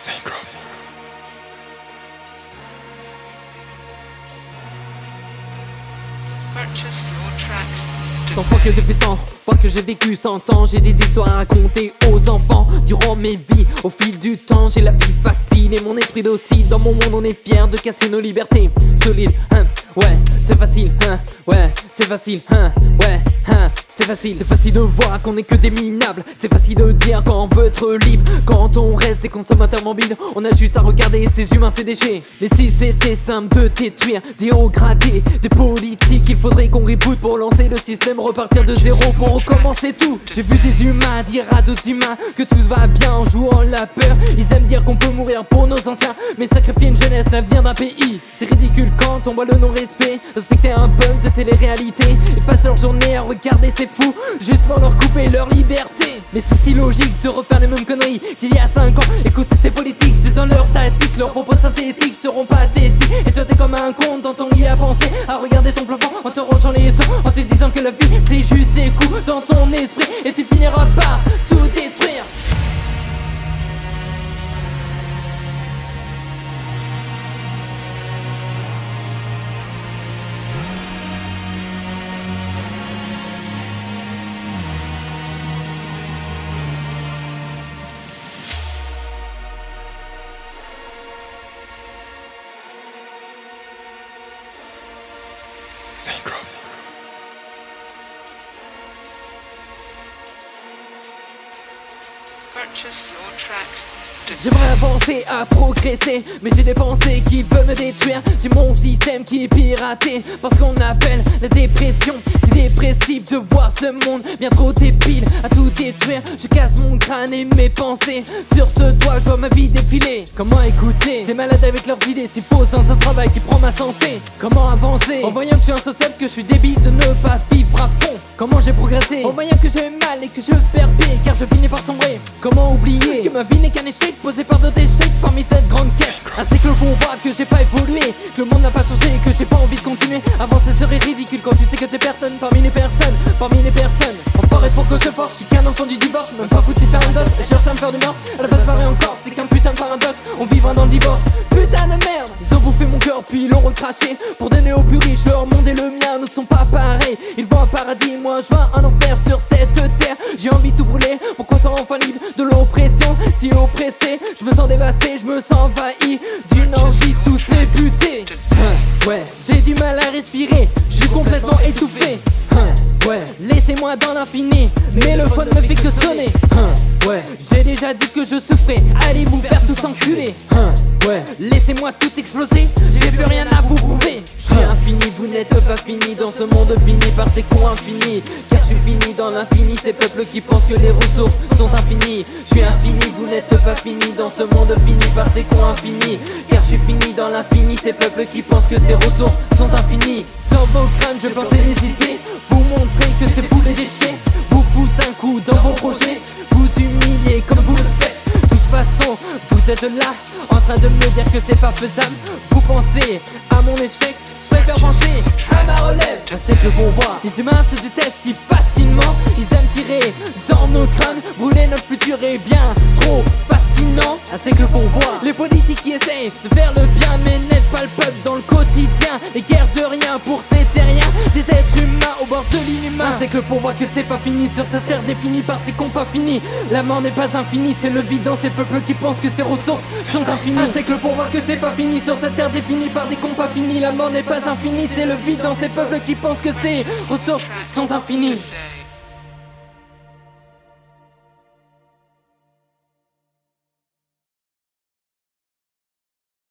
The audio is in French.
Syndrome. Purchase your tracks. 100 fois que j'ai fait 100 fois que j'ai vécu 100 ans. J'ai des histoires à raconter aux enfants durant mes vies. Au fil du temps j'ai la vie facile et mon esprit docile. Dans mon monde on est fier de casser nos libertés. Solide, hein, ouais, c'est facile, hein, ouais, c'est facile, hein, ouais, hein, c'est facile. C'est facile de voir qu'on est que des minables. C'est facile de dire quand on veut être libre. Quand on reste des consommateurs mobiles, on a juste à regarder ces humains, ces déchets. Mais si c'était simple de détruire des hauts gradés, des politiques, il faudrait qu'on reboot pour lancer le système, repartir de zéro pour recommencer tout. J'ai vu des humains dire à d'autres humains que tout va bien en jouant la peur. Ils aiment dire qu'on peut mourir pour nos anciens, mais sacrifier une jeunesse, l'avenir d'un pays. C'est ridicule quand on voit le non-respect, respecter un peuple de télé-réalité et passer leur journée à regarder ces fous juste pour leur couper leur liberté. Mais c'est si logique de refaire les mêmes conneries qu'il y a 5 ans. Écoutez ces politiques, c'est dans leur tactique, leurs propos synthétiques seront pathétiques. Et toi t'es comme un con dans ton lit à penser, à regarder ton plafond en te rangeant les os, en te disant que la vie c'est juste des coups dans ton esprit et tu finiras par tout détruire. Syndrome. Purchase your tracks. J'aimerais avancer, à progresser, mais j'ai des pensées qui veulent me détruire. J'ai mon système qui est piraté, parce qu'on appelle la dépression. C'est dépressif de voir ce monde bien trop débile à tout détruire. Je casse mon crâne et mes pensées, sur ce doigt je vois ma vie défiler. Comment écouter ces malades avec leurs idées si fausses dans un travail qui prend ma santé? Comment avancer en voyant que je suis insociable, que je suis débile de ne pas vivre à fond? Comment j'ai progressé en voyant que j'ai mal et que je perds pied car je finis par sombrer? Comment oublier que ma vie n'est qu'un échec posé par d'autres échecs parmi cette grande quête? Un cycle qu'on voit que j'ai pas évolué, que le monde n'a pas changé et que j'ai pas envie de continuer. Avancer serait ridicule quand tu sais que t'es personne parmi les personnes, parmi les personnes. Enfoiré pour que je force, je suis qu'un enfant du divorce, même pas foutu de faire un dot et cherche à me faire du morse. À la base pareil encore, c'est qu'un putain de paradoxe, on vivra dans le divorce. Putain de merde, ils ont bouffé mon cœur puis ils l'ont recraché pour donner aux plus riches. Leur monde et le mien ne sont pas pareils. Ils vont un paradis, moi je vois un enfer sur cette terre. J'ai envie de tout brûler, pourquoi s'en enfin libre de l'oppression? Si oppressé, je me sens dévasté, je me sens envahi d'une envie de tous les buter. Ouais, j'ai du mal à respirer, je suis complètement étouffé. Ouais, laissez-moi dans l'infini, mais le phone ne fait que sonner. Ouais, j'ai déjà dit que je souffrais, allez vous faire tous enculer. Ouais, laissez-moi tout exploser, j'ai plus rien à vous prouver. Je suis infini, vous n'êtes pas fini dans ce monde fini par ces cons infinis. Car je suis fini dans l'infini, ces peuples qui pensent que les ressources sont infinies. Je suis infini, vous n'êtes pas fini dans ce monde fini par ces cons infinis. Car je suis fini dans l'infini, ces peuples qui pensent que ces ressources sont infinies. Dans vos crânes je plante mes idées, vous montrer que c'est vous les déchets. Vous foutez un coup dans vos projets, vous humiliez comme vous le faites. De toute façon, vous êtes là, en train de me dire que c'est pas faisable. Vous pensez à mon échec, je préfère pencher à ma relève. Je sais que pour voir, les humains se détestent si facilement. Ils aiment tirer dans nos crânes, brûler notre futur est bien trop fascinant. C'est que pour voir, les politiques qui essayent de faire le bien mais n'aident pas le peuple dans le quotidien. Les guerres de rien pour ces terriens, des êtres humains au bord de l'inhumain. C'est que pour voir que c'est pas fini sur cette terre définie par ces cons pas finis. La mort n'est pas infinie, c'est le vide dans ces peuples qui pensent que ces ressources sont infinies. C'est que pour voir que c'est pas fini sur cette terre définie par des cons pas finis. La mort n'est pas infinie, c'est le vide dans ces peuples qui pensent que ces ressources sont infinies. Today.